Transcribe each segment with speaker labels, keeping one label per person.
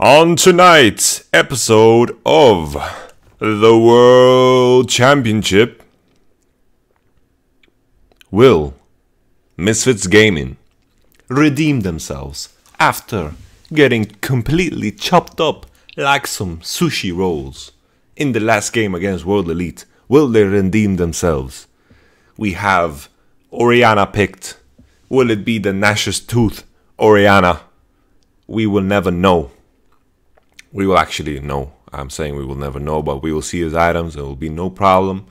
Speaker 1: On tonight's episode of the World Championship, will Misfits Gaming redeem themselves after getting completely chopped up like some sushi rolls in the last game against World Elite? Will they redeem themselves? We have Orianna picked. Will it be the Nash's Tooth Orianna? We will never know. We will actually know. I'm saying we will never know, but we will see his items. There will be no problem.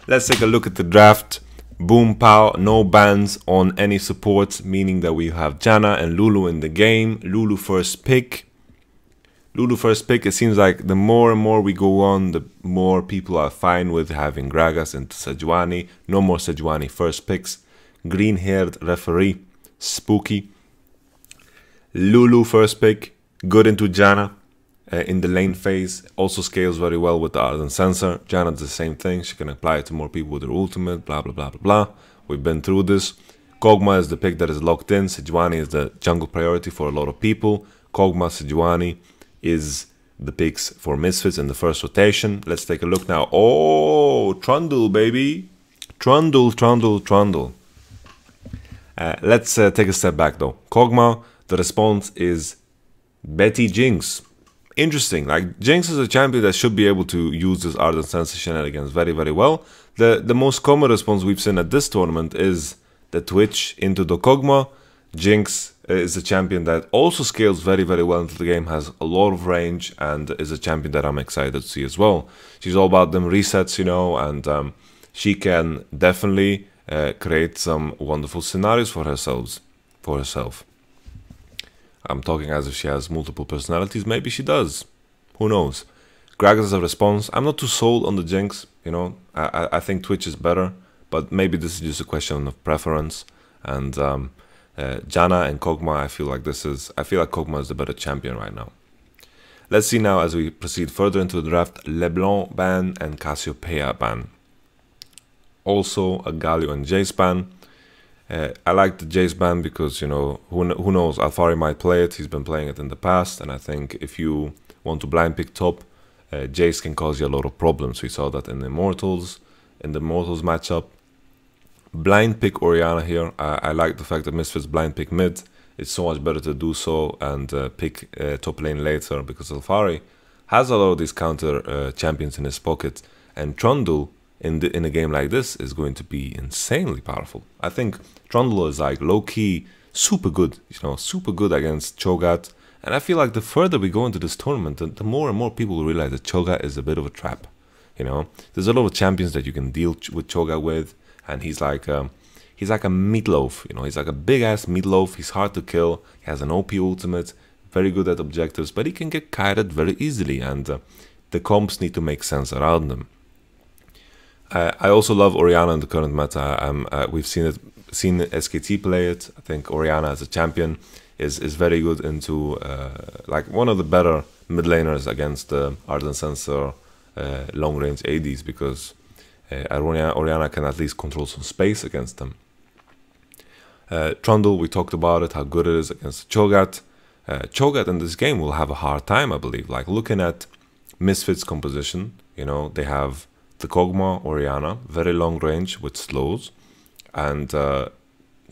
Speaker 1: Let's take a look at the draft. Boom, pow, no bans on any supports, meaning that we have Janna and Lulu in the game. Lulu first pick. Lulu first pick. It seems like the more and more we go on, the more people are fine with having Gragas into Sejuani. No more Sejuani first picks. Green-haired referee. Spooky. Lulu first pick. Good into Janna. In the lane phase, also scales very well with the Ardent Sensor. Janna does the same thing. She can apply it to more people with her ultimate, blah, blah, blah, blah, blah. We've been through this. Kog'Maw is the pick that is locked in. Sejuani is the jungle priority for a lot of people. Kog'Maw, Sejuani is the picks for Misfits in the first rotation. Let's take a look now. Oh, Trundle, baby. Trundle, Trundle, Trundle. Let's take a step back, though. Kog'Maw, the response is Betty Jinx. Interesting. Like, Jinx is a champion that should be able to use this Ardent Sensor shenanigans very, very well. The most common response we've seen at this tournament is the Twitch into the Kog'Maw. Jinx is a champion that also scales very, very well into the game, has a lot of range, and is a champion that I'm excited to see as well. She's all about them resets, you know, and she can definitely create some wonderful scenarios for herself. I'm talking as if she has multiple personalities. Maybe she does. Who knows? Gragas as a response. I'm not too sold on the Jinx. You know, I think Twitch is better, but maybe this is just a question of preference. And Janna and Kog'Maw, I feel like Kog'Maw is the better champion right now. Let's see now as we proceed further into the draft. LeBlanc ban and Cassiopeia ban. Also a Galio and Jace ban. I like the Jace ban because, you know, who knows, Alphari might play it. He's been playing it in the past, and I think if you want to blind pick top, Jace can cause you a lot of problems. We saw that in the Immortals matchup. Blind pick Orianna here. I like the fact that Misfits blind pick mid. It's so much better to do so and pick top lane later, because Alphari has a lot of these counter champions in his pocket, and Trundle in a game like this is going to be insanely powerful. I think Trundle is like low-key super good, you know, super good against Cho'Gath. And I feel like the further we go into this tournament, the more and more people will realize that Cho'Gath is a bit of a trap. You know, there's a lot of champions that you can deal with Cho'Gath with, and he's like a meatloaf. You know, he's like a big-ass meatloaf. He's hard to kill. He has an OP ultimate, very good at objectives, but he can get kited very easily, and the comps need to make sense around them. I also love Orianna in the current meta. We've seen SKT play it. I think Orianna as a champion is very good into like one of the better mid laners against the Ardent Sensor long range ADs, because Orianna can at least control some space against them. Trundle, we talked about it, how good it is against Cho'Gath. Cho'Gath in this game will have a hard time, I believe. Like, looking at Misfits composition, you know, they have the Kog'Maw, Orianna, very long range with slows, and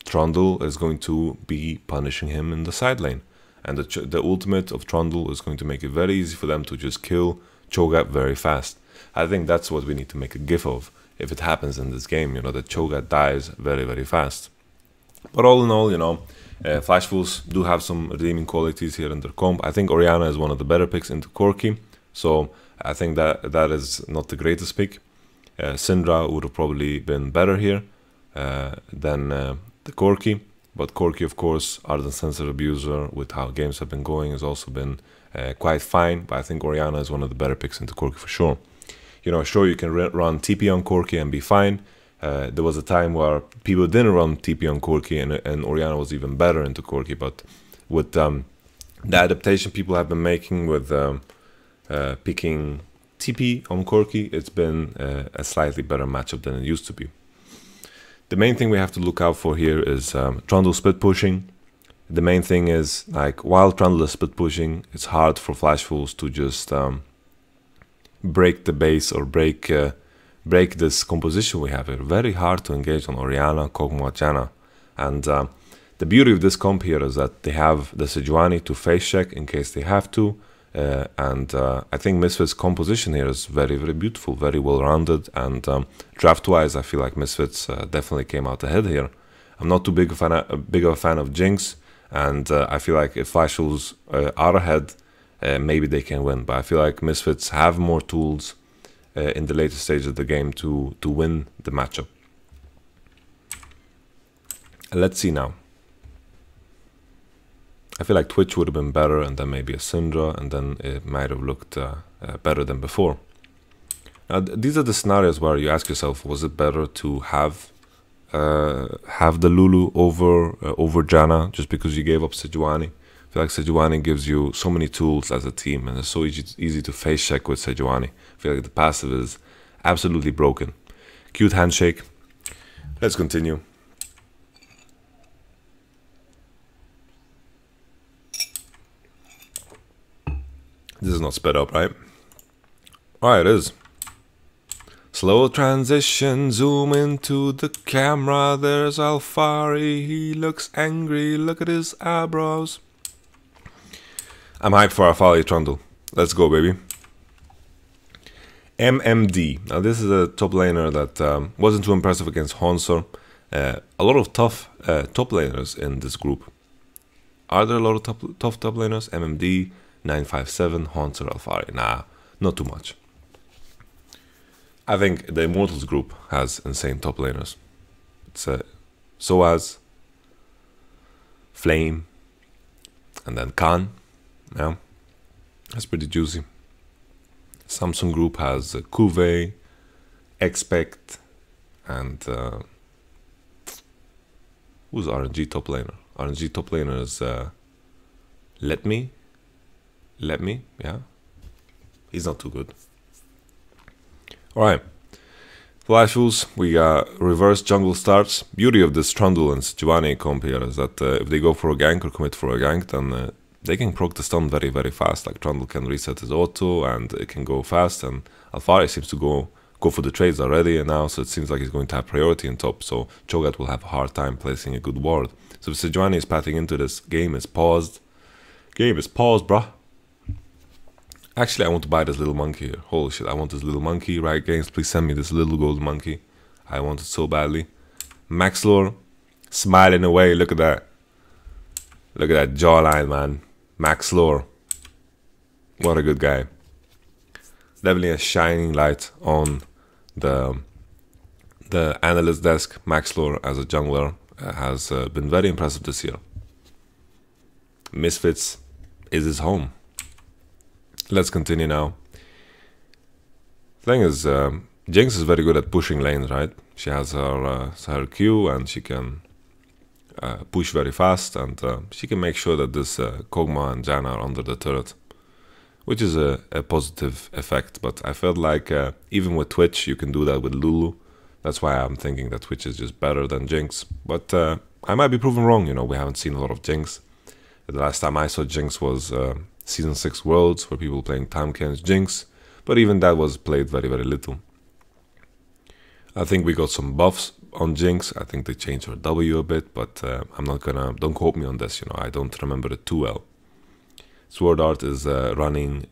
Speaker 1: Trundle is going to be punishing him in the side lane, and the ultimate of Trundle is going to make it very easy for them to just kill Cho'Gath very fast. I think that's what we need to make a gif of if it happens in this game, you know, that Cho'Gath dies very, very fast. But all in all, you know, Flash Fools do have some redeeming qualities here in their comp. I think Orianna is one of the better picks into Corki, so I think that is not the greatest pick. Syndra would have probably been better here than the Corki, but Corki, of course, Ardent Sensor abuser, with how games have been going, has also been quite fine. But I think Orianna is one of the better picks into Corki for sure. You know, sure, you can run TP on Corki and be fine. There was a time where people didn't run TP on Corki, and Orianna was even better into Corki. But with the adaptation people have been making with picking TP on Corki, it's been a slightly better matchup than it used to be. The main thing we have to look out for here is Trundle split pushing. The main thing is, like, while Trundle is split pushing, it's hard for Flash Fools to just break the base or break this composition we have here. Very hard to engage on Orianna, Kog'Maw, Janna. And the beauty of this comp here is that they have the Sejuani to face check in case they have to. And I think Misfits' composition here is very, very beautiful, very well-rounded. And draft-wise, I feel like Misfits definitely came out ahead here. I'm not too big of a fan of Jinx. And I feel like if Flash Fools are ahead, maybe they can win. But I feel like Misfits have more tools in the later stage of the game to win the matchup. Let's see now. I feel like Twitch would have been better, and then maybe a Syndra, and then it might have looked better than before. Now, these are the scenarios where you ask yourself, was it better to have the Lulu over Janna just because you gave up Sejuani? I feel like Sejuani gives you so many tools as a team, and it's so easy to face check with Sejuani. I feel like the passive is absolutely broken. Cute handshake. Let's continue. This is not sped up, right? Oh, it is. Slow transition, zoom into the camera. There's Alfari, he looks angry, look at his eyebrows. I'm hyped for Alfari Trundle. Let's go, baby. MMD. Now this is a top laner that wasn't too impressive against Honsor. A lot of tough top laners in this group. Are there a lot of tough top laners? MMD, 957, Honsor, Alfari. Nah, not too much. I think the Immortals group has insane top laners. It's Soaz, Flame, and then Khan. Yeah, that's pretty juicy. Samsung group has Kuve, Expect, and who's RNG top laner? RNG top laner is Let Me, yeah. He's not too good. Alright. Flash Fools, we reverse jungle starts. Beauty of this Trundle and Sejuani comp here is that if they go for a gank or commit for a gank, then they can proc the stun very, very fast. Like Trundle can reset his auto and it can go fast, and Alfari seems to go for the trades already and now, so it seems like he's going to have priority in top, so Cho'Gath will have a hard time placing a good ward. So if Sejuani is pathing into this, game is paused. Game is paused, bruh. Actually, I want to buy this little monkey here. Holy shit, I want this little monkey. Riot Games, please send me this little gold monkey. I want it so badly. Max Lore, smiling away. Look at that. Look at that jawline, man. Max Lore. What a good guy. Definitely a shining light on the analyst desk. Max Lore as a jungler has been very impressive this year. Misfits is his home. Let's continue now. Thing is, Jinx is very good at pushing lanes, right? She has her Q and she can push very fast, and she can make sure that this Kog'Maw and Janna are under the turret, which is a positive effect. But I felt like even with Twitch, you can do that with Lulu. That's why I'm thinking that Twitch is just better than Jinx. But I might be proven wrong, you know, we haven't seen a lot of Jinx. The last time I saw Jinx was Season 6 Worlds, where people playing Tamken's Jinx, but even that was played very, very little. I think we got some buffs on Jinx. I think they changed her W a bit, but I'm not gonna, don't quote me on this, you know, I don't remember it too well. Sword Art is running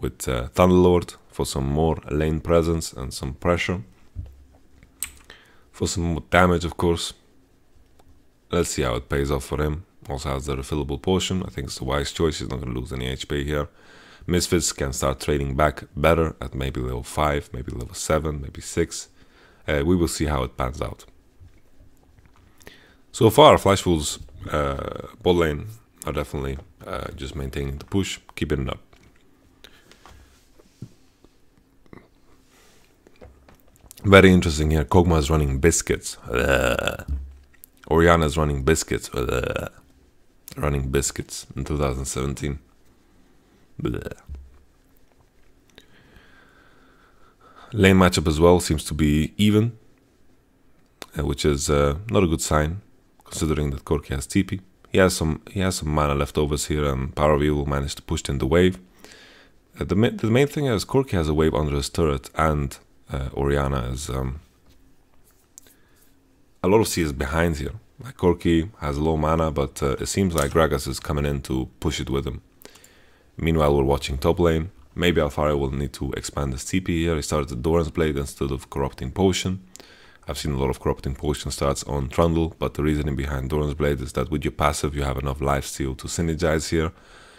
Speaker 1: with Thunderlord for some more lane presence and some pressure. For some more damage, of course. Let's see how it pays off for him. Also has the refillable potion. I think it's a wise choice. He's not going to lose any HP here. Misfits can start trading back better at maybe level 5, maybe level 7, maybe 6. We will see how it pans out. So far, Flash Fools bot lane are definitely just maintaining the push, keeping it up. Very interesting here. Kog'Maw is running biscuits. Orianna is running biscuits. Running biscuits in 2017. Bleh. Lane matchup as well seems to be even, which is not a good sign, considering that Corki has TP. He has some mana leftovers here, and Power of Evil managed to push in the wave. The main thing is Corki has a wave under his turret, and Orianna is a lot of CS behind here. Like Corki has low mana, but it seems like Gragas is coming in to push it with him. Meanwhile, we're watching top lane. Maybe Alfari will need to expand his TP here. He started the Doran's Blade instead of Corrupting Potion. I've seen a lot of Corrupting Potion starts on Trundle, but the reasoning behind Doran's Blade is that with your passive you have enough lifesteal to synergize here.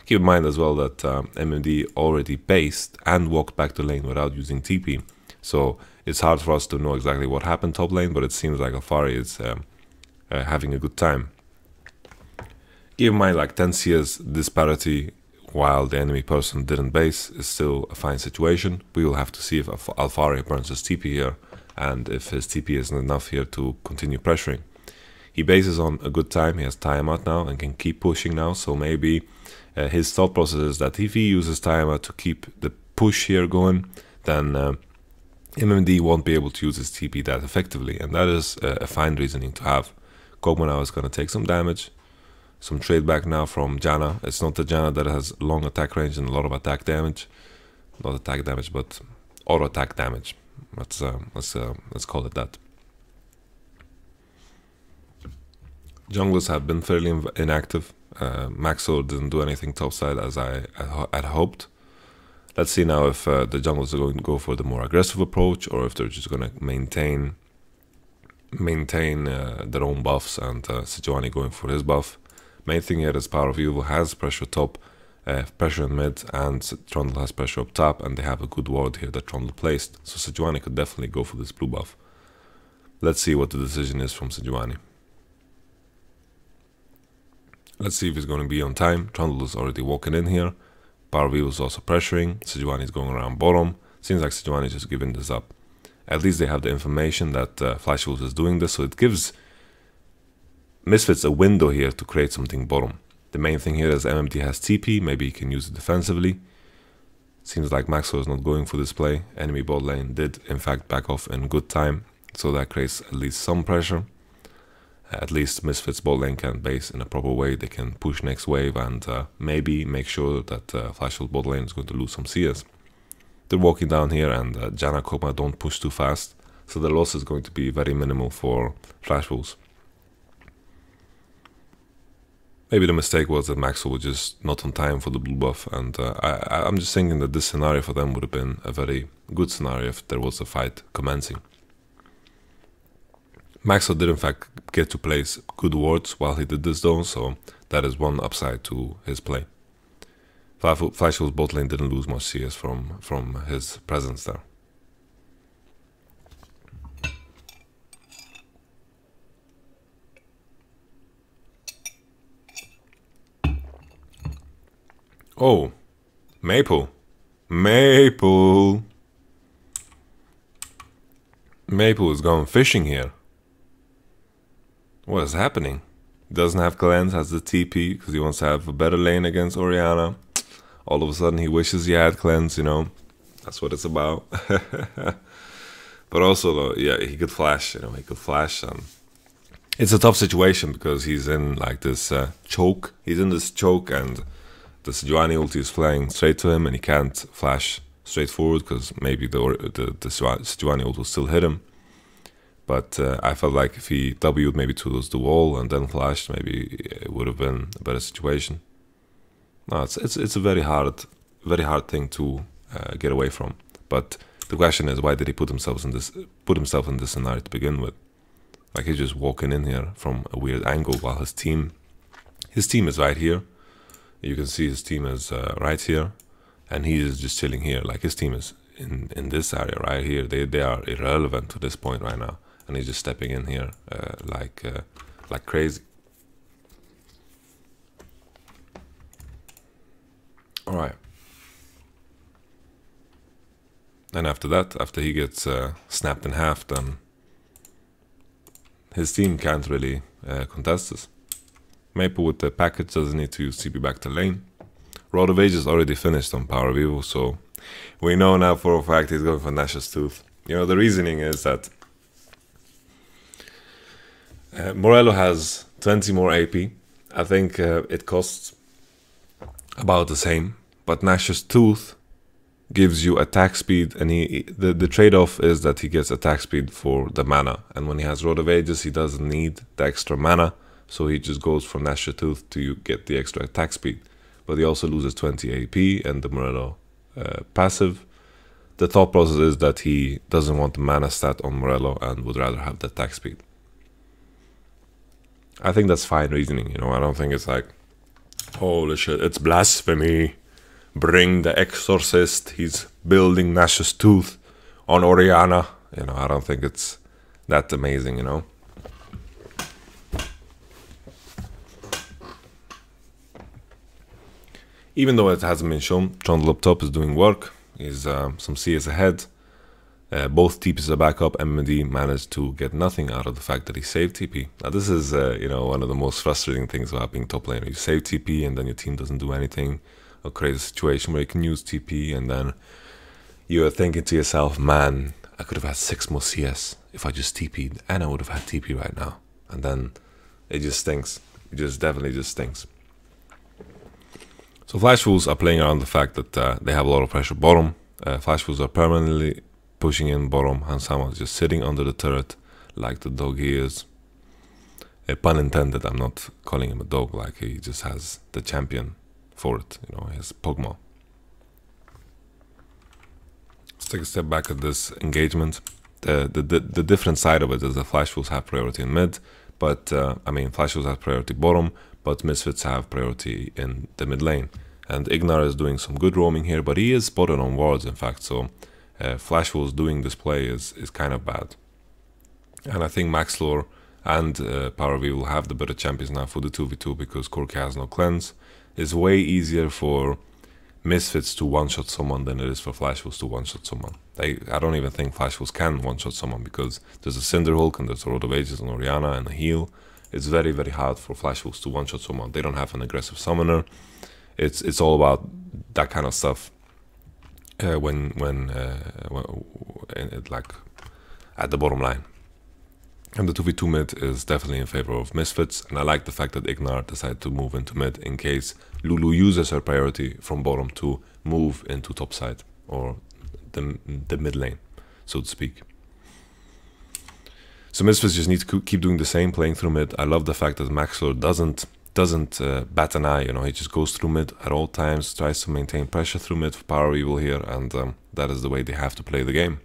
Speaker 1: Keep in mind as well that MMD already based and walked back to lane without using TP. So it's hard for us to know exactly what happened top lane, but it seems like Alfari is having a good time. Keep in mind, like 10 CS disparity while the enemy person didn't base is still a fine situation. We will have to see if Alfari burns his TP here, and if his TP isn't enough here to continue pressuring. He bases on a good time, he has timeout now and can keep pushing now, so maybe his thought process is that if he uses timeout to keep the push here going, then MMD won't be able to use his TP that effectively, and that is a fine reasoning to have. Kog'Maw now is going to take some damage, some trade back now from Janna. It's not the Janna that has long attack range and a lot of attack damage. Not attack damage, but auto attack damage. Let's call it that. Junglers have been fairly inactive. Maxo didn't do anything topside as I had hoped. Let's see now if the junglers are going to go for the more aggressive approach, or if they're just going to maintain their own buffs, and Sejuani going for his buff. Main thing here is Power of Evil has pressure top, pressure in mid, and Trundle has pressure up top, and they have a good ward here that Trundle placed, so Sejuani could definitely go for this blue buff. Let's see what the decision is from Sejuani. Let's see if he's going to be on time. Trundle is already walking in here. Power of Evil is also pressuring. Sejuani is going around bottom. Seems like Sejuani is just giving this up. At least they have the information that Flash Wolves is doing this, so it gives Misfits a window here to create something bottom. The main thing here is MMD has TP, maybe he can use it defensively. Seems like Maxwell is not going for this play. Enemy bot lane did in fact back off in good time, so that creates at least some pressure. At least Misfits bot lane can base in a proper way. They can push next wave and maybe make sure that Flash Wolves bot lane is going to lose some CS. They're walking down here, and Janna Kog'Maw don't push too fast, so the loss is going to be very minimal for Flash Wolves. Maybe the mistake was that Maxwell was just not on time for the blue buff, and I'm just thinking that this scenario for them would have been a very good scenario if there was a fight commencing. Maxwell did in fact get to place good wards while he did this though, so that is one upside to his play. Flash Wolves bot lane didn't lose much CS from his presence there. Oh, Maple is going fishing here. What is happening? Doesn't have cleanse, has the TP because he wants to have a better lane against Orianna. All of a sudden he wishes he had cleanse, you know. That's what it's about. But also, yeah, he could flash, you know, he could flash. It's a tough situation because he's in like this choke. He's in this choke, and the Sejuani ulti is flying straight to him, and he can't flash straight forward because maybe the Sejuani ult will still hit him. But I felt like if he W'd maybe towards the wall and then flashed, maybe it would have been a better situation. No, it's a very hard thing to get away from. But the question is, why did he put himself in this scenario to begin with? Like, he's just walking in here from a weird angle while his team is right here. You can see his team is right here, and he is just chilling here. Like, his team is in this area right here. They are irrelevant to this point right now, and he's just stepping in here like crazy. All right. And after that, after he gets snapped in half, then his team can't really contest this. Maple with the package doesn't need to use TP back to lane. Rod of Age is already finished on Power of Evil, so we know now for a fact he's going for Nash's Tooth. You know, the reasoning is that Morello has 20 more AP, I think it costs about the same, but Nash's Tooth gives you attack speed, and the trade-off is that he gets attack speed for the mana, and when he has Rod of Ages he doesn't need the extra mana, so he just goes for Nash's Tooth to get the extra attack speed, but he also loses 20 AP and the Morello passive. The thought process is that he doesn't want the mana stat on Morello and would rather have the attack speed. I think that's fine reasoning, you know. I don't think it's like, holy shit, it's blasphemy. Bring the Exorcist. He's building Nash's Tooth on Oriana. You know, I don't think it's that amazing, you know. Even though it hasn't been shown, Trundle up top is doing work. He's some CS ahead. Both TPs are back up. MMD managed to get nothing out of the fact that he saved TP. Now this is, you know, one of the most frustrating things about being top laner. You save TP and then your team doesn't do anything. Or create a situation where you can use TP and then you're thinking to yourself, man, I could have had 6 more CS if I just TP'd and I would have had TP right now. And then it just stinks. It just definitely just stinks. So Flash Wolves are playing around the fact that they have a lot of pressure bottom. Flash Wolves are permanently pushing in bottom. Hansama is just sitting under the turret like the dog he is. Pun intended, I'm not calling him a dog, like he just has the champion for it, you know, his Pogma. Let's take a step back at this engagement. The different side of it is that Flash Wolves have priority in mid, but I mean Flash Wolves have priority bottom, but Misfits have priority in the mid lane. And Ignar is doing some good roaming here, but he is spotted on wards in fact, so Flash Wolves doing this play is kind of bad. And I think Maxlore and Power V will have the better champions now for the 2v2 because Corki has no cleanse. It's way easier for Misfits to one-shot someone than it is for Flash Wolves to one-shot someone. I don't even think Flash Wolves can one-shot someone because there's a Cinder Hulk and there's a Road of Ages on Oriana and a heal. It's very, very hard for Flash Wolves to one-shot someone. They don't have an aggressive summoner. It's all about that kind of stuff like at the bottom line. And the 2v2 mid is definitely in favor of Misfits, and I like the fact that Ignar decided to move into mid in case Lulu uses her priority from bottom to move into top side, or the mid lane, so to speak. So Misfits just need to keep doing the same, playing through mid. I love the fact that Maxlore doesn't bat an eye, you know, he just goes through mid at all times, tries to maintain pressure through mid for Power Evil here, and that is the way they have to play the game.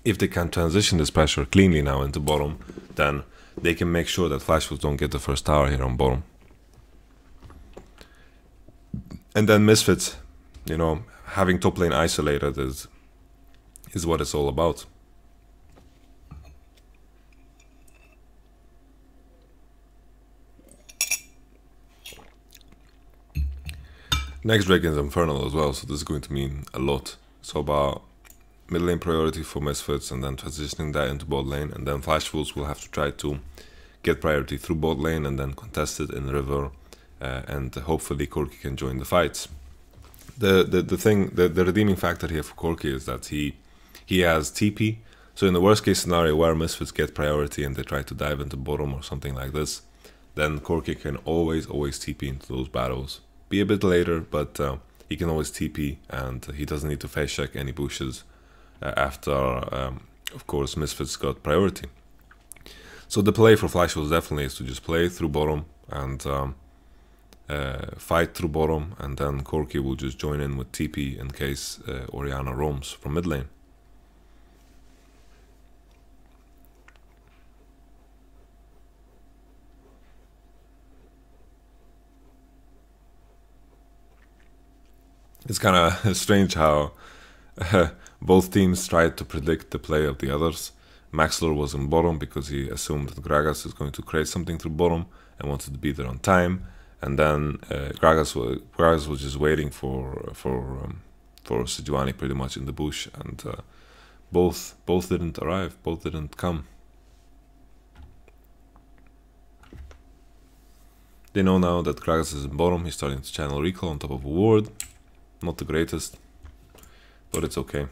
Speaker 1: If they can transition this pressure cleanly now into bottom, then they can make sure that Flash Wolves don't get the first tower here on bottom. And then Misfits, you know, having top lane isolated is what it's all about. Next Dragon's Infernal as well, so this is going to mean a lot. So about mid lane priority for Misfits and then transitioning that into bot lane, and then Flash Wolves will have to try to get priority through bot lane and then contest it in river, and hopefully Corki can join the fights. The redeeming factor here for Corki is that he has TP, so in the worst case scenario where Misfits get priority and they try to dive into bottom or something like this, then Corki can always TP into those battles. Be a bit later, but he can always TP and he doesn't need to face check any bushes after, of course, Misfits got priority. So the play for Flash Wolves definitely is to just play through bottom and fight through bottom, and then Corki will just join in with TP in case Oriana roams from mid lane. It's kind of strange how both teams tried to predict the play of the others. Maxlore was in bottom because he assumed that Gragas is going to create something through bottom and wanted to be there on time. And then Gragas was just waiting for Sejuani pretty much in the bush, and both didn't arrive, both didn't come. They know now that Gragas is in bottom. He's starting to channel recall on top of a ward. Not the greatest, but it's okay.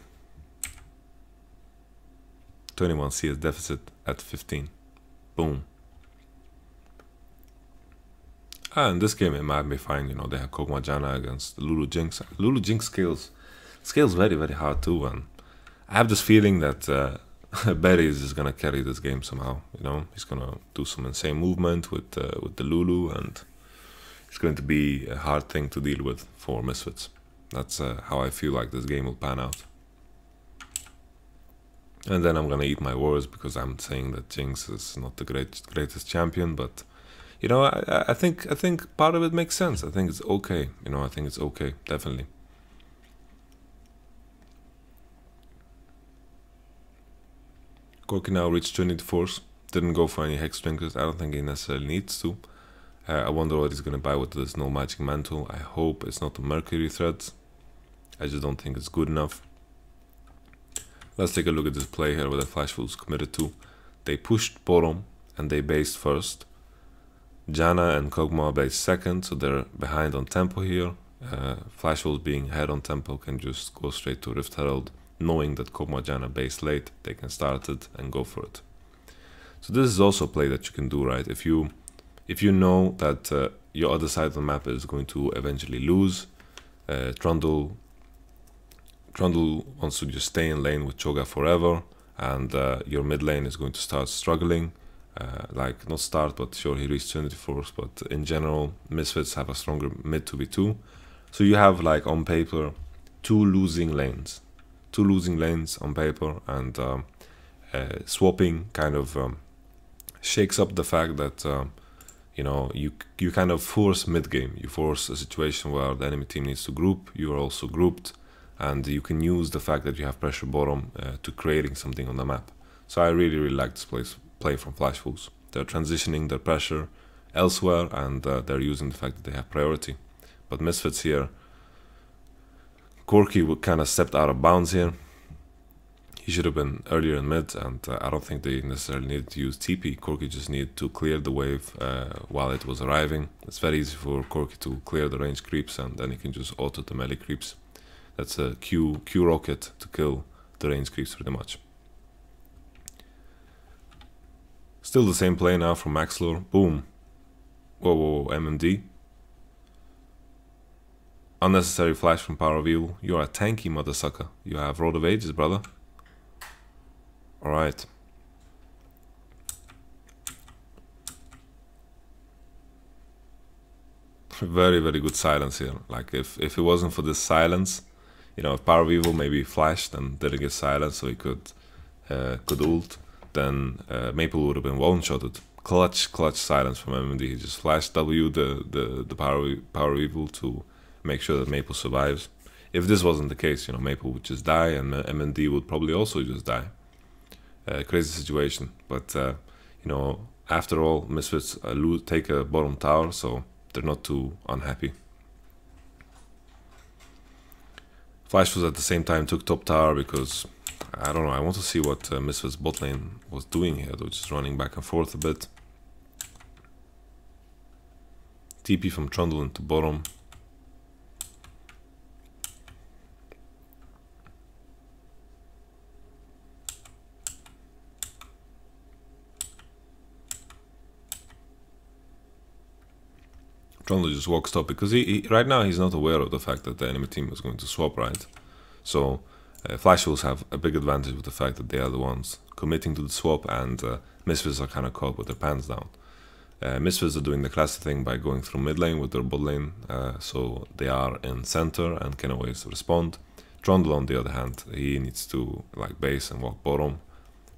Speaker 1: 21 CS deficit at 15. Boom. In this game it might be fine, you know, they have Kog'Maw Janna against Lulu Jinx. Lulu Jinx scales very, very hard too, and I have this feeling that Berry is just gonna carry this game somehow, you know. He's gonna do some insane movement with the Lulu, and it's going to be a hard thing to deal with for Misfits. That's how I feel like this game will pan out. And then I'm gonna eat my words because I'm saying that Jinx is not the greatest champion, but you know, I think part of it makes sense. I think it's okay. You know, I think it's okay, definitely. Corki now reached Trinity Force. Didn't go for any Hex Drinkers. I don't think he necessarily needs to. I wonder what he's gonna buy with this no magic mantle. I hope it's not the Mercury threads. I just don't think it's good enough. Let's take a look at this play here where the Flash was committed to. They pushed bottom and they based first. Janna and Kog'Maw based second, so they're behind on tempo here. Flash Wolves being ahead on tempo can just go straight to Rift Herald, knowing that Kog'Maw Janna based late, they can start it and go for it. So this is also a play that you can do, right? If you know that your other side of the map is going to eventually lose, Trundle wants to just stay in lane with Cho'Gath forever, and your mid lane is going to start struggling. Like, not start, but sure, he reached Trinity Force, but in general, Misfits have a stronger mid 2v2. So you have, like, on paper, two losing lanes on paper, and swapping kind of shakes up the fact that you know, you kind of force mid game. You force a situation where the enemy team needs to group, you are also grouped, and you can use the fact that you have pressure bottom to creating something on the map. So I really like this play from Flash Wolves. They're transitioning their pressure elsewhere, and they're using the fact that they have priority. But Misfits here, Corki would kind of stepped out of bounds here. He should have been earlier in mid, and I don't think they necessarily needed to use TP. Corki just needed to clear the wave while it was arriving. It's very easy for Corki to clear the range creeps, and then he can just auto the melee creeps. That's a Q rocket to kill the range creeps pretty much. Still the same play now from Maxlor. Boom. Whoa, MMD. Unnecessary flash from Power of Evil. You're a tanky mother sucker. You have Road of Ages, brother. Alright. Very good silence here. Like, if it wasn't for this silence, you know, if Power of Evil maybe flashed and didn't get silence so he could ult, then Maple would have been one-shotted. Clutch silence from MMD. He just flashed W the Power of Evil to make sure that Maple survives. If this wasn't the case, you know, Maple would just die, and MMD would probably also just die. Crazy situation, but you know, after all, Misfits take a bottom tower, so they're not too unhappy. Flash was at the same time took top tower because I don't know. I want to see what Misfits bot lane was doing here. They're just running back and forth a bit. TP from Trundle into bottom. Trundle just walks top because he right now he's not aware of the fact that the enemy team is going to swap, right? So Flash Wolves have a big advantage with the fact that they are the ones committing to the swap, and Misfits are kind of caught with their pants down. Misfits are doing the classic thing by going through mid lane with their bot lane, so they are in center and can always respond. Trundle, on the other hand, he needs to like base and walk bottom,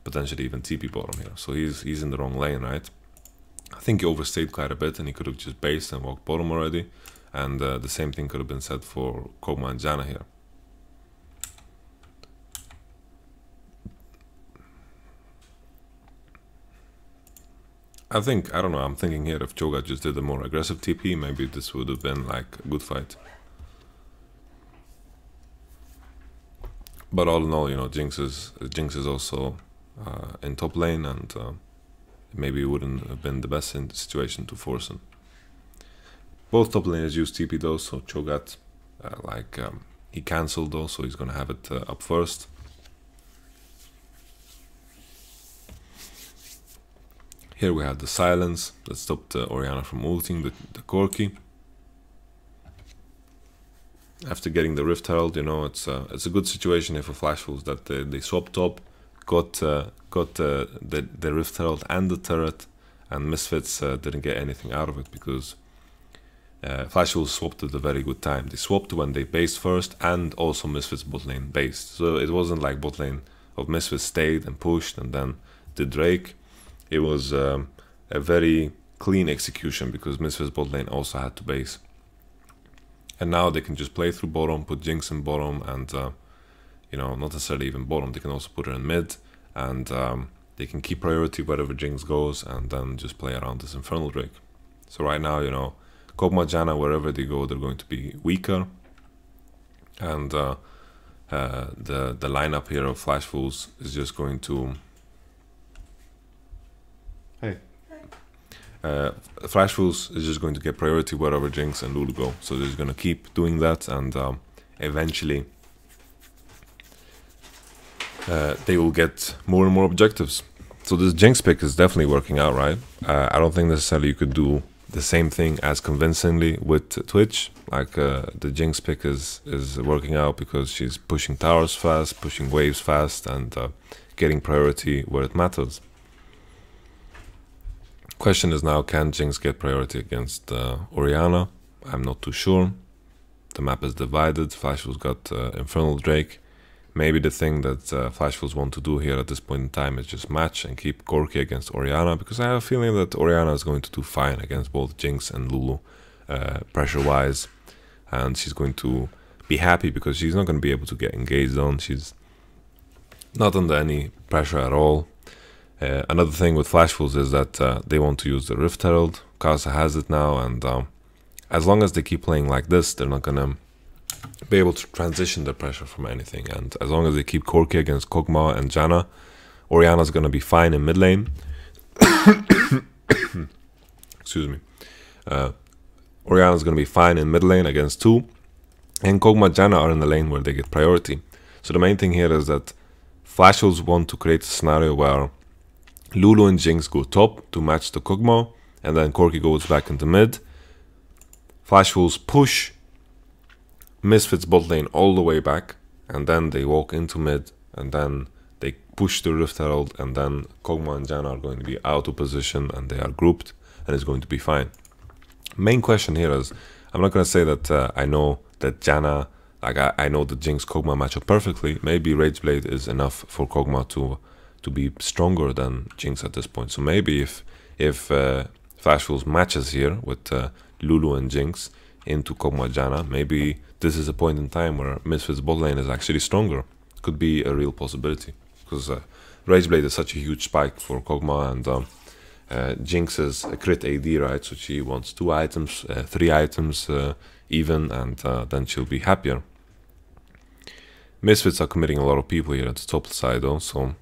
Speaker 1: potentially even TP bottom here. So he's in the wrong lane, right? I think he overstayed quite a bit, and he could have just based and walked bottom already, and the same thing could have been said for Kog'Maw and Janna here. I don't know, I'm thinking here if Cho'Gath just did a more aggressive TP, maybe this would have been like a good fight. But all in all, you know, Jinx is also in top lane, and maybe it wouldn't have been the best situation to force him. Both top laners use TP though, so Cho'Gath, he cancelled though, so he's gonna have it up first. Here we had the silence that stopped Orianna from ulting the Corki. After getting the Rift Herald, you know, it's a good situation here for Flash Wolves that they swapped top, got the Rift Herald and the turret, and Misfits didn't get anything out of it because Flash Wolves swapped at a very good time. They swapped when they based first, and also Misfits bot lane based. So it wasn't like bot lane of Misfits stayed and pushed and then did Drake. It was a very clean execution because Misfits bot lane also had to base. And now they can just play through bottom, put Jinx in bottom, and you know, not necessarily even bottom, they can also put her in mid, and they can keep priority wherever Jinx goes, and then just play around this Infernal Drake. So right now, you know, Kog'Maw, Janna, wherever they go, they're going to be weaker, and the lineup here of Flash Wolves is just going to... Hey. Flash Wolves is just going to get priority wherever Jinx and Lulu go. So they're just going to keep doing that, and eventually they will get more and more objectives. So this Jinx pick is definitely working out, right? I don't think necessarily you could do the same thing as convincingly with Twitch. Like the Jinx pick is working out because she's pushing towers fast, pushing waves fast, and getting priority where it matters. Question is now, can Jinx get priority against Orianna? I'm not too sure. The map is divided. Flash Wolves got Infernal Drake. Maybe the thing that Flash Wolves want to do here at this point in time is just match and keep Corki against Orianna, because I have a feeling that Orianna is going to do fine against both Jinx and Lulu pressure-wise, and she's going to be happy because she's not going to be able to get engaged on. She's not under any pressure at all. Another thing with Flash Wolves is that they want to use the Rift Herald. Kasa has it now, and as long as they keep playing like this, they're not gonna be able to transition the pressure from anything. And as long as they keep Corki against Kog'Maw and Janna, Orianna's gonna be fine in mid lane. Excuse me. Orianna's gonna be fine in mid lane against 2, and Kog'Maw and Janna are in the lane where they get priority. So the main thing here is that Flash Wolves want to create a scenario where Lulu and Jinx go top to match the Kog'Maw, and then Corki goes back into mid. Flash Wolves push Misfits bot lane all the way back, and then they walk into mid, and then they push the Rift Herald, and then Kog'Maw and Janna are going to be out of position, and they are grouped, and it's going to be fine. Main question here is, I'm not going to say that I know that Janna, like I know the Jinx Kog'Maw matchup perfectly. Maybe Rageblade is enough for Kog'Maw to be stronger than Jinx at this point. So maybe if Flash Wolves matches here with Lulu and Jinx into Kog'Maw Janna, maybe this is a point in time where Misfits bot lane is actually stronger. Could be a real possibility, because Rageblade is such a huge spike for Kog'Maw, and Jinx is a crit AD, right? So she wants 2 items, 3 items even, and then she'll be happier. Misfits are committing a lot of people here at the top side though, so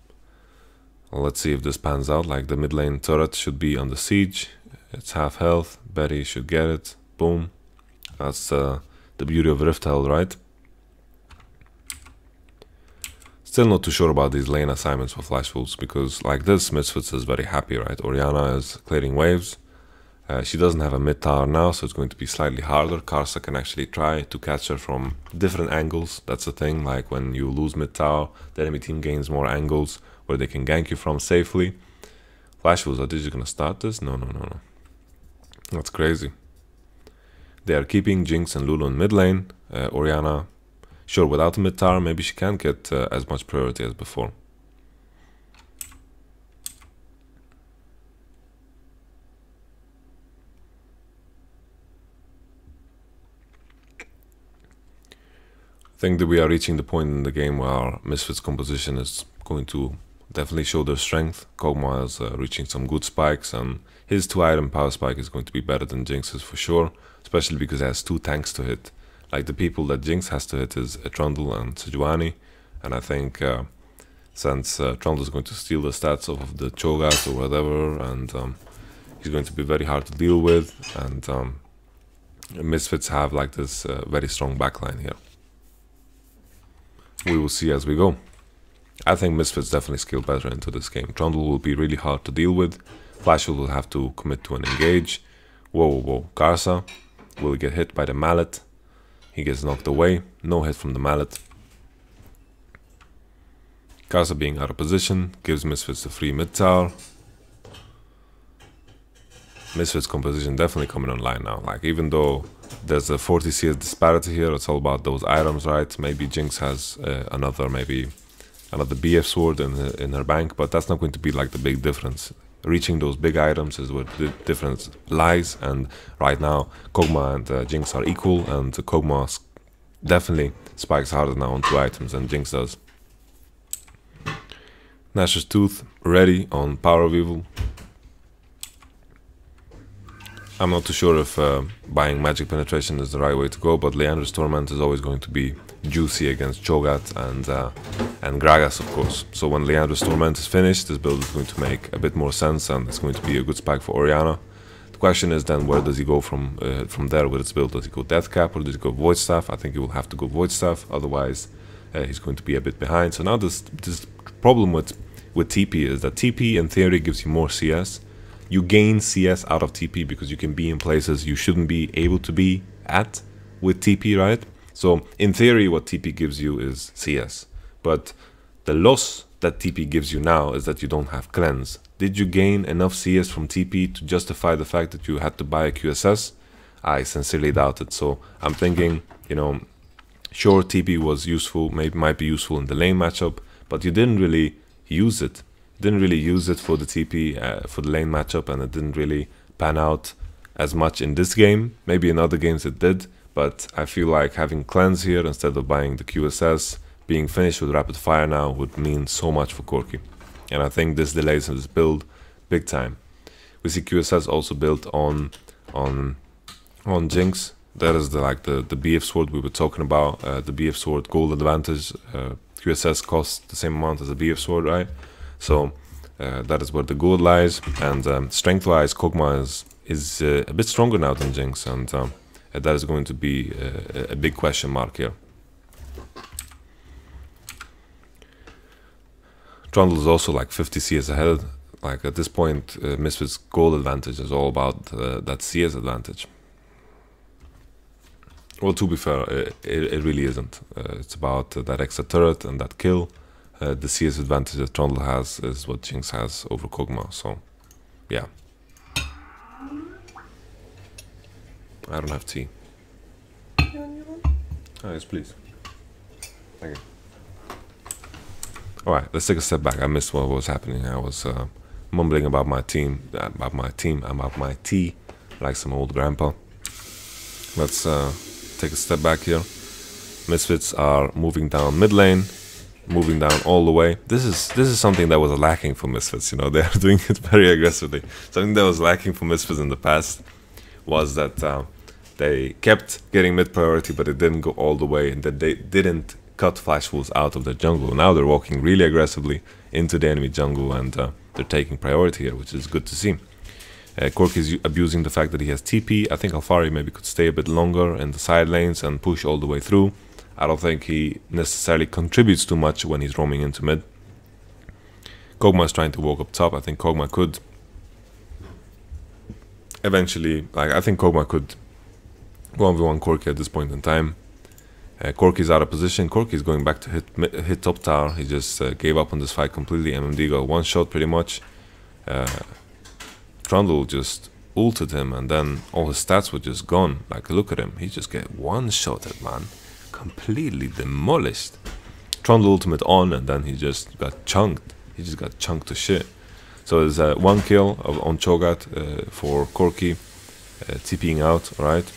Speaker 1: let's see if this pans out. Like the mid lane turret should be on the siege. It's half health. Betty should get it. Boom. That's the beauty of Rift Herald, right? Still not too sure about these lane assignments for Flash Wolves, because like this, Misfits is very happy, right? Orianna is clearing waves. She doesn't have a mid tower now, so it's going to be slightly harder. Karsa can actually try to catch her from different angles. That's the thing, like when you lose mid tower, the enemy team gains more angles where they can gank you from safely. Flash Wolves, are they just gonna start this? No. That's crazy. They are keeping Jinx and Lulu in mid lane. Orianna, sure, without a mid tower, maybe she can't get as much priority as before. I think that we are reaching the point in the game where Misfits composition is going to definitely show their strength. Kog'Maw is reaching some good spikes, and his 2-item power spike is going to be better than Jinx's for sure, especially because he has 2 tanks to hit. Like the people that Jinx has to hit is Trundle and Sejuani, and I think since Trundle is going to steal the stats off of the Cho'Gath or whatever, and he's going to be very hard to deal with, and Misfits have like this very strong backline here. We will see as we go. I think Misfits definitely scale better into this game. Trundle will be really hard to deal with, Flash will have to commit to an engage. Whoa, whoa, whoa. Karsa will get hit by the mallet. He gets knocked away. No hit from the mallet. Karsa being out of position gives Misfits the free mid tower. Misfits composition definitely coming online now. Like, even though there's a 40 CS disparity here, it's all about those items, right? Maybe Jinx has another BF sword in her bank, but that's not going to be like the big difference. Reaching those big items is where the difference lies, and right now Kog'Maw and Jinx are equal, and Kog'Maw definitely spikes harder now on 2 items than Jinx does. Nashor's Tooth ready on Power of Evil. I'm not too sure if buying Magic Penetration is the right way to go, but Leandra's Torment is always going to be juicy against Cho'Gath and Gragas, of course. So when Leandra's Torment is finished, this build is going to make a bit more sense, and it's going to be a good spike for Orianna. The question is then, where does he go from there with its build? Does he go Death Cap or does he go Void Staff? I think he will have to go Void Staff, otherwise he's going to be a bit behind. So now this problem with TP is that TP in theory gives you more CS. You gain CS out of TP because you can be in places you shouldn't be able to be at with TP, right? So in theory what TP gives you is CS, but the loss that TP gives you now is that you don't have cleanse. Did you gain enough CS from TP to justify the fact that you had to buy a QSS? I sincerely doubt it. So I'm thinking, you know, sure, TP was useful, might be useful in the lane matchup, but you didn't really use it. Didn't really use it for the TP, for the lane matchup, and it didn't really pan out as much in this game. Maybe in other games it did, but I feel like having cleanse here instead of buying the QSS, being finished with rapid fire now would mean so much for Corki. And I think this delays his build big time. We see QSS also built on Jinx. That is the BF sword we were talking about. The BF sword gold advantage. QSS costs the same amount as a BF sword, right? So that is where the gold lies, and strength-wise, Kog'Maw is a bit stronger now than Jinx, and that is going to be a big question mark here. Trundle is also like 50 CS ahead. Like at this point, Misfits' gold advantage is all about that CS advantage. Well, to be fair, it really isn't. It's about that extra turret and that kill. The CS advantage that Trundle has is what Jinx has over Kog'Maw, so yeah. I don't have tea. Oh, yes, please. Thank you. Alright, let's take a step back. I missed what was happening. I was mumbling about my team, about my tea, like some old grandpa. Let's take a step back here. Misfits are moving down mid lane. Moving down all the way. This is something that was lacking for Misfits, you know. They are doing it very aggressively. Something that was lacking for Misfits in the past was that they kept getting mid priority, but it didn't go all the way, and that they didn't cut Flash Wolves out of their jungle. Now they're walking really aggressively into the enemy jungle, and they're taking priority here, which is good to see. Corki is abusing the fact that he has TP. I think Alfari maybe could stay a bit longer in the side lanes and push all the way through. I don't think he necessarily contributes too much when he's roaming into mid. Kog'Maw is trying to walk up top. I think Kog'Maw could eventually, I think Kog'Maw could 1v1 Corki at this point in time. Corki is out of position. Corki is going back to hit top tower. He just gave up on this fight completely. MMD got one shot pretty much. Trundle just ulted him, and then all his stats were just gone. Like, look at him. He just get one shotted, man. Completely demolished. Trundle ultimate on, and then he just got chunked. He just got chunked to shit. So there's one kill on Cho'Gath for Corki, TPing out, right?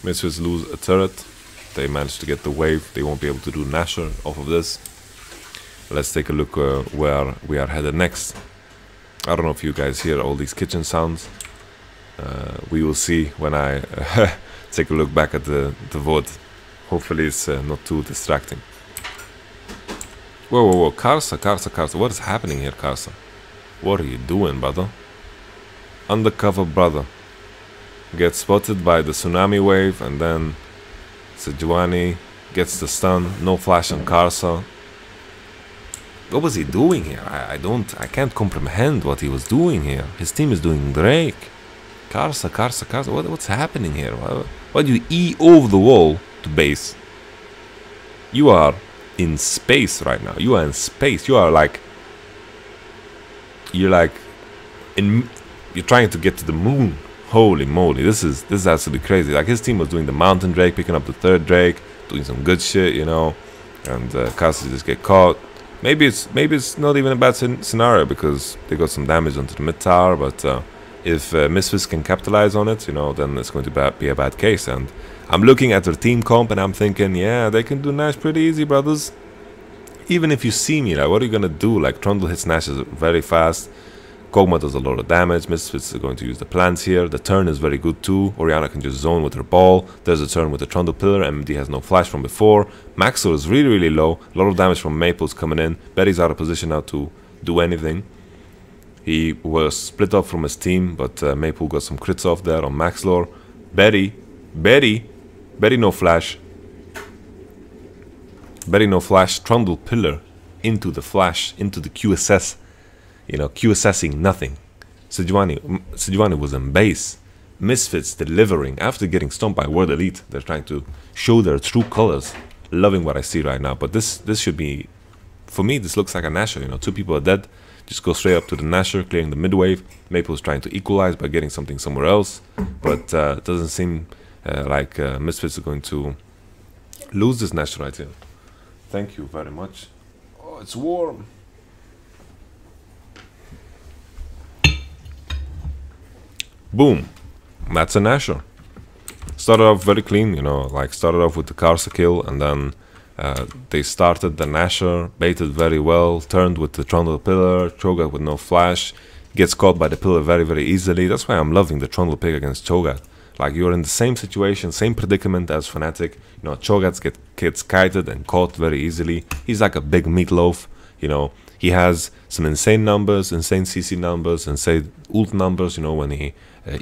Speaker 1: Misfits lose a turret. They managed to get the wave. They won't be able to do Nashor off of this. Let's take a look where we are headed next. I don't know if you guys hear all these kitchen sounds. We will see when I take a look back at the VOD. Hopefully it's not too distracting. Whoa, whoa, whoa, Karsa. What is happening here, Karsa? What are you doing, brother? Undercover brother. Gets spotted by the tsunami wave, and then Sejuani gets the stun. No flash on Karsa. What was he doing here? I can't comprehend what he was doing here. His team is doing Drake. Karsa. What's happening here? Why do you E over the wall to base? You are in space right now. You are in space. You're trying to get to the moon. Holy moly, this is absolutely crazy. Like, his team was doing the mountain Drake, picking up the third Drake, doing some good shit, you know, and Karsa just get caught. Maybe it's not even a bad scenario because they got some damage onto the mid tower, but if Misfits can capitalize on it, you know, then it's going to be a bad case. And I'm looking at their team comp and I'm thinking, yeah, they can do Nash pretty easy, brothers. Even if you see me, like, what are you gonna do? Like, Trundle hits Nash very fast. Kog'Maw does a lot of damage. Misfits are going to use the plants here. The turn is very good too. Orianna can just zone with her ball. There's a turn with the Trundle pillar. MD has no flash from before. Maxwell is really low. A lot of damage from Maple's coming in. Betty's out of position now to do anything. He was split up from his team, but Maple got some crits off there on Maxlor. Betty no flash. Betty no flash. Trundle pillar into the flash, into the QSS. You know, QSSing nothing. Sejuani was in base. Misfits delivering after getting stomped by World Elite. They're trying to show their true colors. Loving what I see right now. But this should be, for me, this looks like a Nasher. You know, 2 people are dead. Just go straight up to the Nasher, clearing the mid wave. Maple's trying to equalize by getting something somewhere else. But it doesn't seem like Misfits are going to lose this Nasher right here. Thank you very much. Oh, it's warm. Boom. That's a Nasher. Started off very clean, you know, like started off with the Karsa kill, and then they started the Nasher, baited very well, turned with the Trundle pillar, Cho'Gath with no flash, gets caught by the pillar very easily. That's why I'm loving the Trundle pick against Cho'Gath. Like, you're in the same situation, same predicament as Fnatic. You know, Cho'Gath gets kited and caught very easily. He's like a big meatloaf, you know. He has some insane numbers, insane CC numbers, insane ult numbers, you know, when he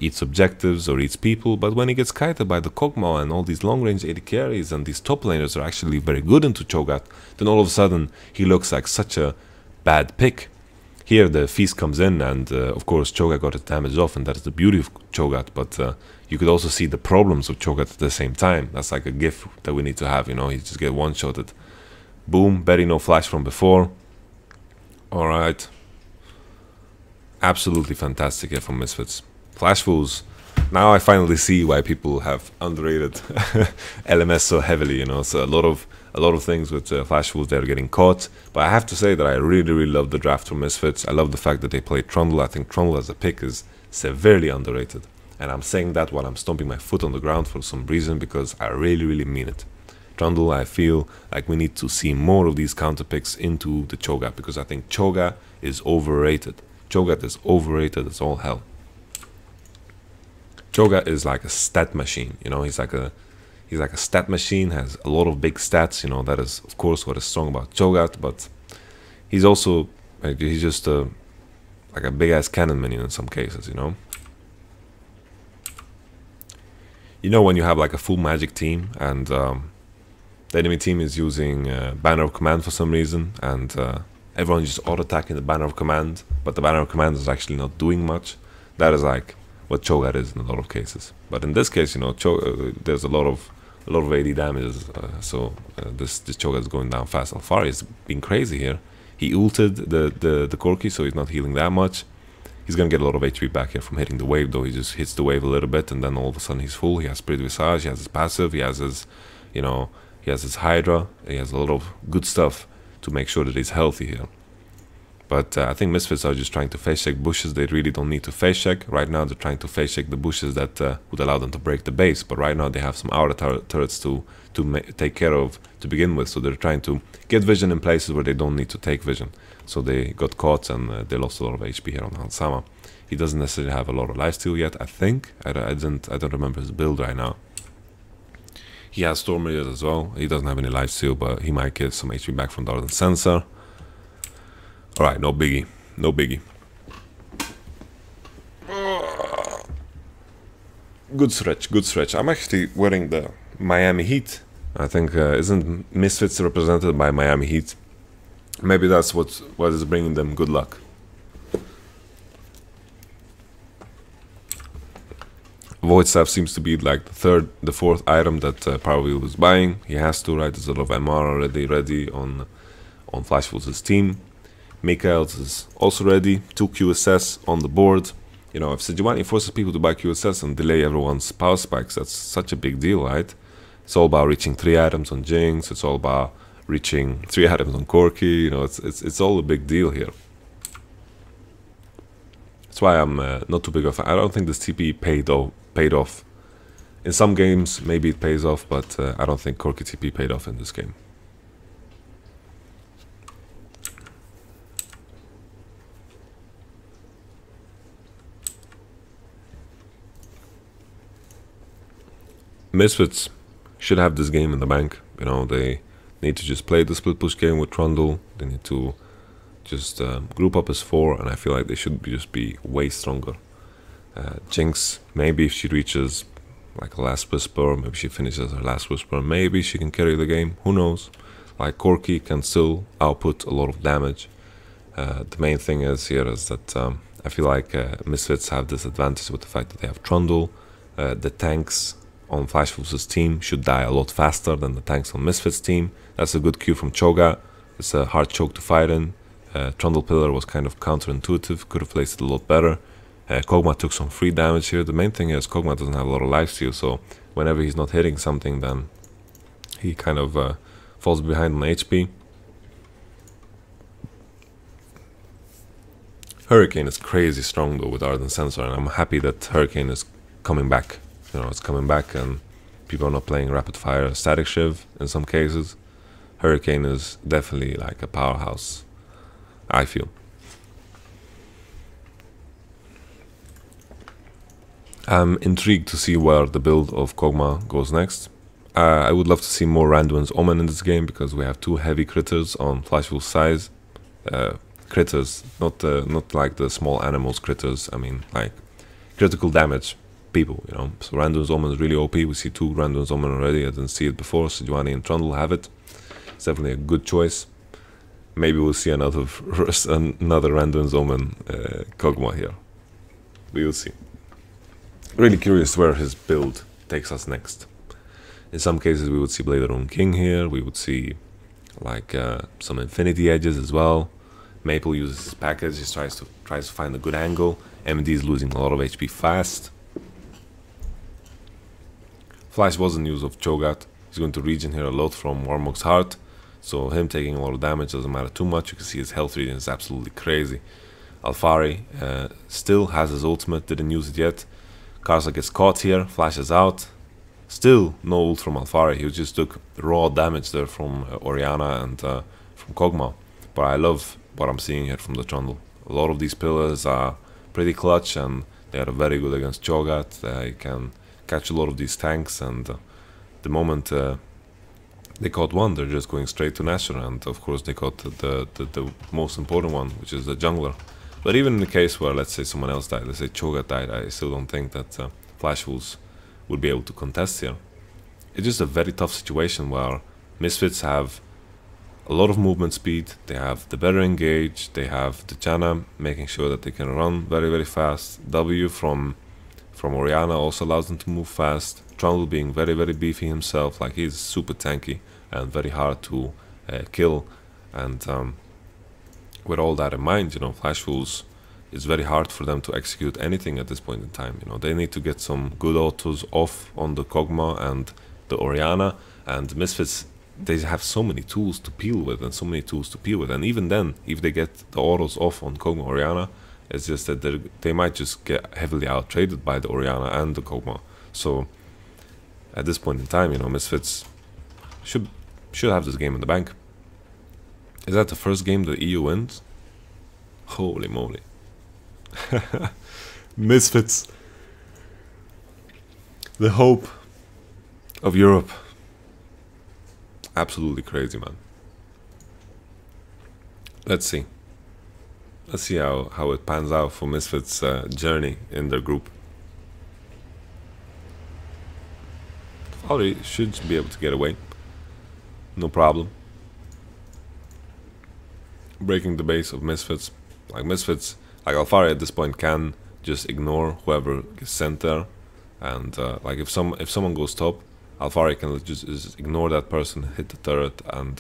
Speaker 1: eats objectives or eats people. But when he gets kited by the Kog'Maw and all these long-range AD carries and these top laners are actually very good into Cho'Gath, then all of a sudden he looks like such a bad pick. Here the feast comes in and of course Cho'Gath got his damage off, and that is the beauty of Cho'Gath. But you could also see the problems of Cho'Gath at the same time. That's like a gif that we need to have, you know. He just get one-shotted. Boom, Betty no flash from before. Alright. Absolutely fantastic here from Misfits. Flash Fools. Now I finally see why people have underrated LMS so heavily, you know. So a lot of things with Flash Fools, they're getting caught. But I have to say that I really love the draft from Misfits. I love the fact that they played Trundle. I think Trundle as a pick is severely underrated. And I'm saying that while I'm stomping my foot on the ground for some reason, because I really mean it. Trundle, I feel like we need to see more of these counter picks into the Cho'Gath, because I think Cho'Gath is overrated. Cho'Gath is overrated as all hell. Cho'Gath is like a stat machine, you know. He's like a stat machine, has a lot of big stats, you know. That is of course what is strong about Cho'Gath, but he's also like, he's just like a big ass cannon minion in some cases, you know. You know, when you have like a full magic team and the enemy team is using Banner of Command for some reason, and everyone just auto-attacking the Banner of Command, but the Banner of Command is actually not doing much. That is like what Cho'Gath is in a lot of cases. But in this case, you know, there's a lot of AD damages, so this Cho'Gath is going down fast. Alfari has been crazy here. He ulted the Corki, so he's not healing that much. He's gonna get a lot of HP back here from hitting the wave, though. He just hits the wave a little bit, and then all of a sudden he's full. He has Spirit Visage, he has his passive, he has his, you know, he has his Hydra. He has a lot of good stuff to make sure that he's healthy here. But I think Misfits are just trying to face check bushes. They really don't need to face check. Right now they're trying to face check the bushes that would allow them to break the base. But right now they have some aura turrets to take care of to begin with. So they're trying to get vision in places where they don't need to take vision. So they got caught and they lost a lot of HP here on Hansama. He doesn't necessarily have a lot of lifesteal yet, I think. I don't remember his build right now. He has Storm Raiders as well. He doesn't have any lifesteal, but he might get some HP back from the Ardent Sensor. Alright, no biggie. No biggie. Good stretch, good stretch. I'm actually wearing the Miami Heat. I think, isn't Misfits represented by Miami Heat? Maybe that's what is bringing them good luck. Void Staff seems to be like the fourth item that probably was buying. He has to, right? There's a lot of MR already ready on Flashful's team. Mikael's is also ready. 2 QSS on the board. You know, if Sejuani forces people to buy QSS and delay everyone's power spikes, that's such a big deal, right? It's all about reaching 3 items on Jinx. It's all about reaching 3 items on Corki. You know, it's all a big deal here. That's why I'm not too big of. I don't think this TP paid off. In some games, maybe it pays off, but I don't think Corki TP paid off in this game. Misfits should have this game in the bank. You know, they need to just play the split push game with Trundle. They need to just group up as 4, and I feel like they should just be way stronger. Jinx, maybe if she reaches like a last whisper, maybe she finishes her last whisper, maybe she can carry the game. Who knows? Like Corki can still output a lot of damage. The main thing is here is that I feel like Misfits have this advantage with the fact that they have Trundle. The tanks on Flashful's team should die a lot faster than the tanks on Misfits' team. That's a good cue from Cho'Gath. It's a hard choke to fight in. Trundle Pillar was kind of counterintuitive, could have placed it a lot better. Kog'Maw took some free damage here. The main thing is Kog'Maw doesn't have a lot of lifesteal, so whenever he's not hitting something, then he kind of falls behind on HP. Hurricane is crazy strong though with Ardent Sensor, and I'm happy that Hurricane is coming back. You know, it's coming back and people are not playing rapid fire static shiv in some cases. Hurricane is definitely like a powerhouse, I feel. I'm intrigued to see where the build of Kog'Maw goes next. I would love to see more Randuin's Omen in this game because we have 2 heavy critters on Flashful's size. Critters, not like the small animals critters, I mean like critical damage people, you know. So Randuin's Omen is really OP. We see 2 Randuin's Omen already. I didn't see it before. Sejuani and Trundle have it. It's definitely a good choice. Maybe we'll see another Randuin's Omen Kog'Maw here. We will see. Really curious where his build takes us next. In some cases we would see Bladeron King here. We would see like some Infinity Edges as well. Maple uses his package. He tries to find a good angle. MD is losing a lot of HP fast. Flash was in use of Cho'Gath. He's going to regen here a lot from Warmog's Heart. So him taking a lot of damage doesn't matter too much. You can see his health regen is absolutely crazy. Alfari still has his ultimate, didn't use it yet. Karsa gets caught here, flashes out. Still no ult from Alfari. He just took raw damage there from Orianna and from Kog'Maw. But I love what I'm seeing here from the Trundle. A lot of these pillars are pretty clutch and they are very good against Cho'Gath. They can catch a lot of these tanks, and the moment they caught one, they're just going straight to Nashor, and of course they caught the most important one, which is the jungler. But even in the case where, let's say, someone else died, let's say Cho'Gath died, I still don't think that Flashful's would be able to contest here. It's just a very tough situation where Misfits have a lot of movement speed, they have the better engage, they have the Janna making sure that they can run very, very fast. W from Orianna also allows them to move fast. Trundle being very, very beefy himself, like he's super tanky and very hard to kill. And with all that in mind, you know, Flashful's, it's very hard for them to execute anything at this point in time. You know, they need to get some good autos off on the Kog'Maw and the Orianna, and Misfits, they have so many tools to peel with and so many tools to peel with. And even then, if they get the autos off on Kog'Maw Orianna, it's just that they might just get heavily out-traded by the Orianna and the Kog'Maw. So at this point in time, you know, Misfits should have this game in the bank. Is that the first game the EU wins? Holy moly. Misfits, the hope of Europe. Absolutely crazy, man. Let's see how it pans out for Misfits' journey in their group. Already should be able to get away, no problem. breaking the base of Misfits. Like Misfits, like Alfari at this point can just ignore whoever gets sent there, and like if someone goes top, Alfari can just ignore that person, hit the turret, and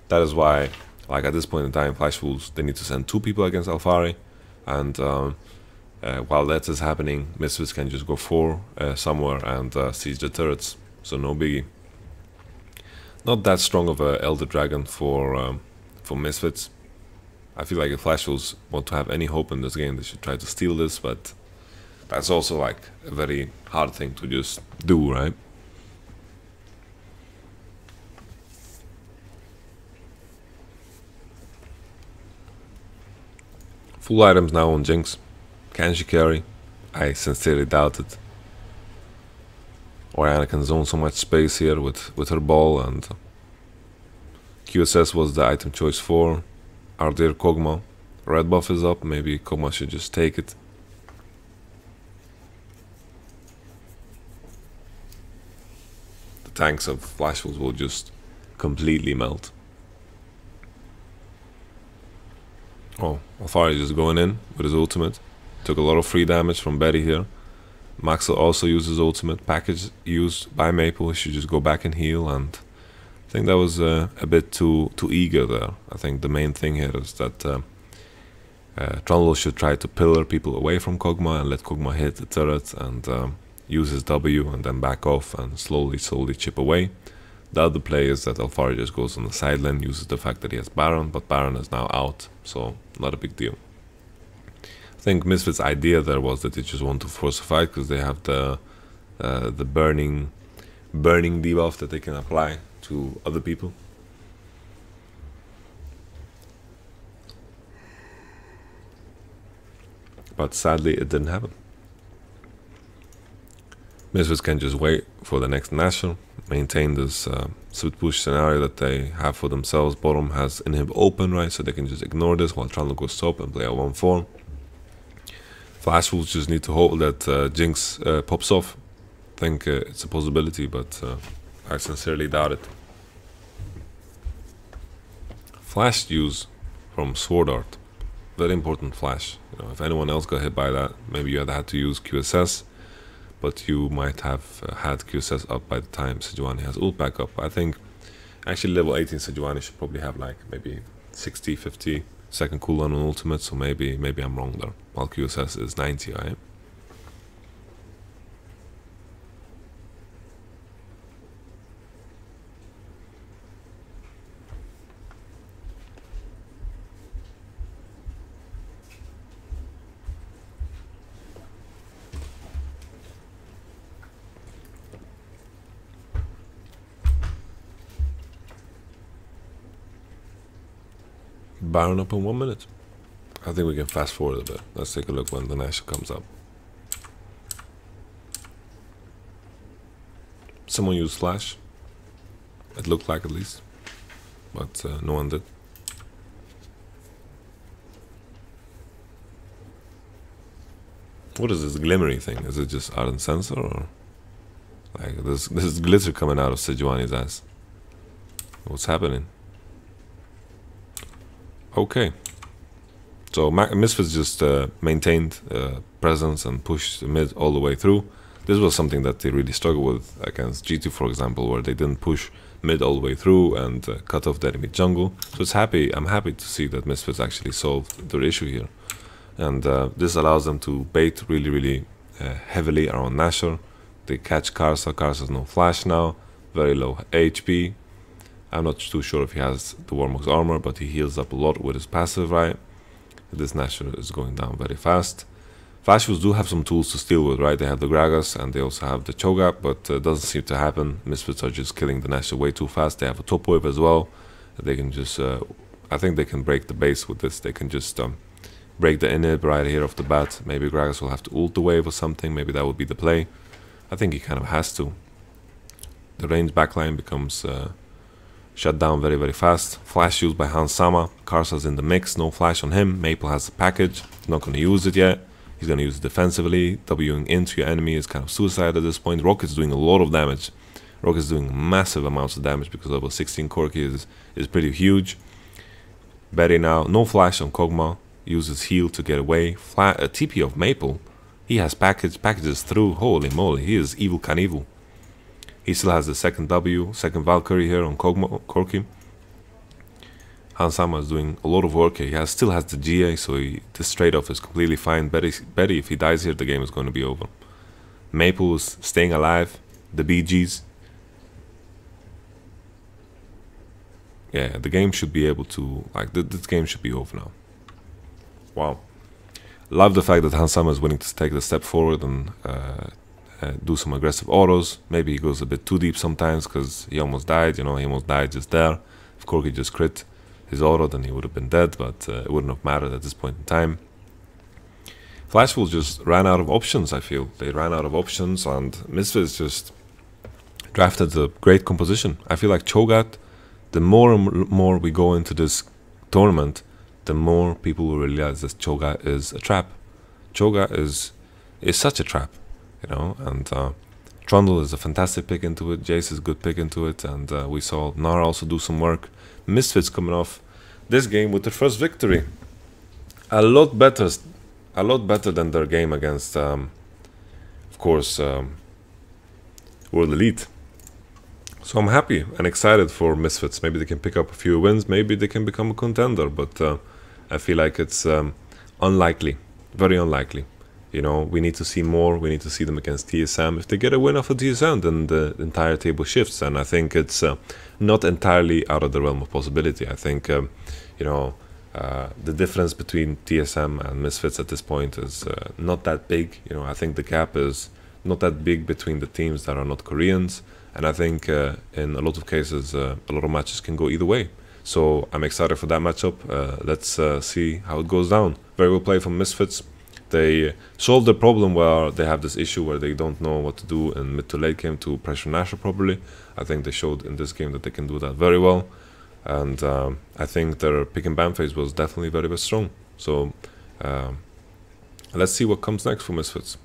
Speaker 1: that is why, like at this point in time, Flash Wolves, they need to send 2 people against Alfari, and while that is happening, Misfits can just go 4 somewhere and siege the turrets, so no biggie. Not that strong of a Elder Dragon for Misfits. I feel like if Flash Wolves want to have any hope in this game, they should try to steal this, but that's also like a very hard thing to just do, right? Full items now on Jinx. Can she carry? I sincerely doubt it. Orianna can zone so much space here with her ball, and QSS was the item choice for our dear Kog'Maw. Red buff is up, maybe Kog'Maw should just take it. The tanks of Flash Wolves will just completely melt. Oh, Alfari just going in with his ultimate. Took a lot of free damage from Betty here. Maxwell also used his ultimate. Package used by Maple. He should just go back and heal, and I think that was a bit too eager there. I think the main thing here is that Trundle should try to pillar people away from Kog'Maw and let Kog'Maw hit the turret and use his W and then back off and slowly chip away. The other play is that Alfari just goes on the sideline, uses the fact that he has Baron, but Baron is now out, so not a big deal. I think Misfits' idea there was that they just want to force a fight because they have the burning debuff that they can apply to other people. But sadly, it didn't happen. Misfits can just wait for the next Nashor, maintain this split push scenario that they have for themselves. Bottom has inhib open, right, so they can just ignore this while Trundle goes top and play a 1-4. Flash Wolves just need to hope that Jinx pops off. I think it's a possibility, but I sincerely doubt it. Flash use from Sword Art. Very important flash. You know, if anyone else got hit by that, maybe you had to use QSS, but you might have had QSS up by the time Sejuani has ult back up. I think actually level 18 Sejuani should probably have like maybe 60-50 second cooldown on ultimate, so maybe I'm wrong there. While QSS is 90, right? Baron up in 1 minute. I think we can fast forward a bit. Let's take a look when the Nashor comes up. Someone used flash. It looked like, at least, but no one did. What is this glimmery thing? Is it just Ardent Sensor, or like this glitter coming out of Sejuani's ass? What's happening? Okay, so Misfits just maintained presence and pushed the mid all the way through. This was something that they really struggled with against G2, for example, where they didn't push mid all the way through and cut off the enemy jungle. So I'm happy to see that Misfits actually solved their issue here. And this allows them to bait really heavily around Nashor. They catch Karsa. Karsa's no flash now, very low HP. I'm not too sure if he has the Warmock's armor, but he heals up a lot with his passive, right? This Nashor is going down very fast. Flash Wolves do have some tools to steal with, right? They have the Gragas and they also have the Cho'Gath, but it doesn't seem to happen. Misfits are just killing the Nashor way too fast. They have a top wave as well. They can just, I think they can break the base with this. They can just break the inhib right here off the bat. Maybe Gragas will have to ult the wave or something. Maybe that would be the play. I think he kind of has to. The range backline becomes shut down very fast. Flash used by Hans Sama. Karsa's in the mix, no flash on him. Maple has the package, he's not going to use it yet. He's going to use it defensively. Wing into your enemy is kind of suicide at this point. Rocket's doing a lot of damage. Rocket's doing massive amounts of damage because level 16 Corki is pretty huge. Betty now, no flash on Kog'Maw, uses heal to get away. TP of Maple, he has packages through, holy moly, he is evil Knievel. He still has the second W, second Valkyrie here on Corki. Hans Sama is doing a lot of work here. He still has the GA, so this trade-off is completely fine. Betty, if he dies here, the game is going to be over. Maple is staying alive. The BGs. Yeah, the game should be able to, like, this game should be over now. Wow. Love the fact that Hans Sama is willing to take the step forward and do some aggressive autos. Maybe he goes a bit too deep sometimes because he almost died, you know, he almost died just there. If Corki just crit his auto, then he would have been dead, but it wouldn't have mattered at this point in time. Flashful just ran out of options, I feel. They ran out of options, and Misfits just drafted a great composition. I feel like Cho'Gath, the more and more we go into this tournament, the more people will realize that Cho'Gath is a trap. Cho'Gath is such a trap, you know, and Trundle is a fantastic pick into it, Jace is a good pick into it, and we saw Nara also do some work. Misfits coming off this game with their first victory. A lot better than their game against, of course, World Elite. So I'm happy and excited for Misfits. Maybe they can pick up a few wins, maybe they can become a contender, but I feel like it's unlikely, very unlikely. You know, we need to see more, we need to see them against TSM. If they get a win off of TSM, then the entire table shifts, and I think it's not entirely out of the realm of possibility. I think, you know, the difference between TSM and Misfits at this point is not that big. You know, I think the gap is not that big between the teams that are not Koreans, and I think in a lot of cases, a lot of matches can go either way. So I'm excited for that matchup. Let's see how it goes down. Very well played from Misfits. They solved the problem where they have this issue where they don't know what to do in mid to late game to pressure Nashor properly. I think they showed in this game that they can do that very well. And I think their pick and ban phase was definitely very, very strong. So let's see what comes next for Misfits.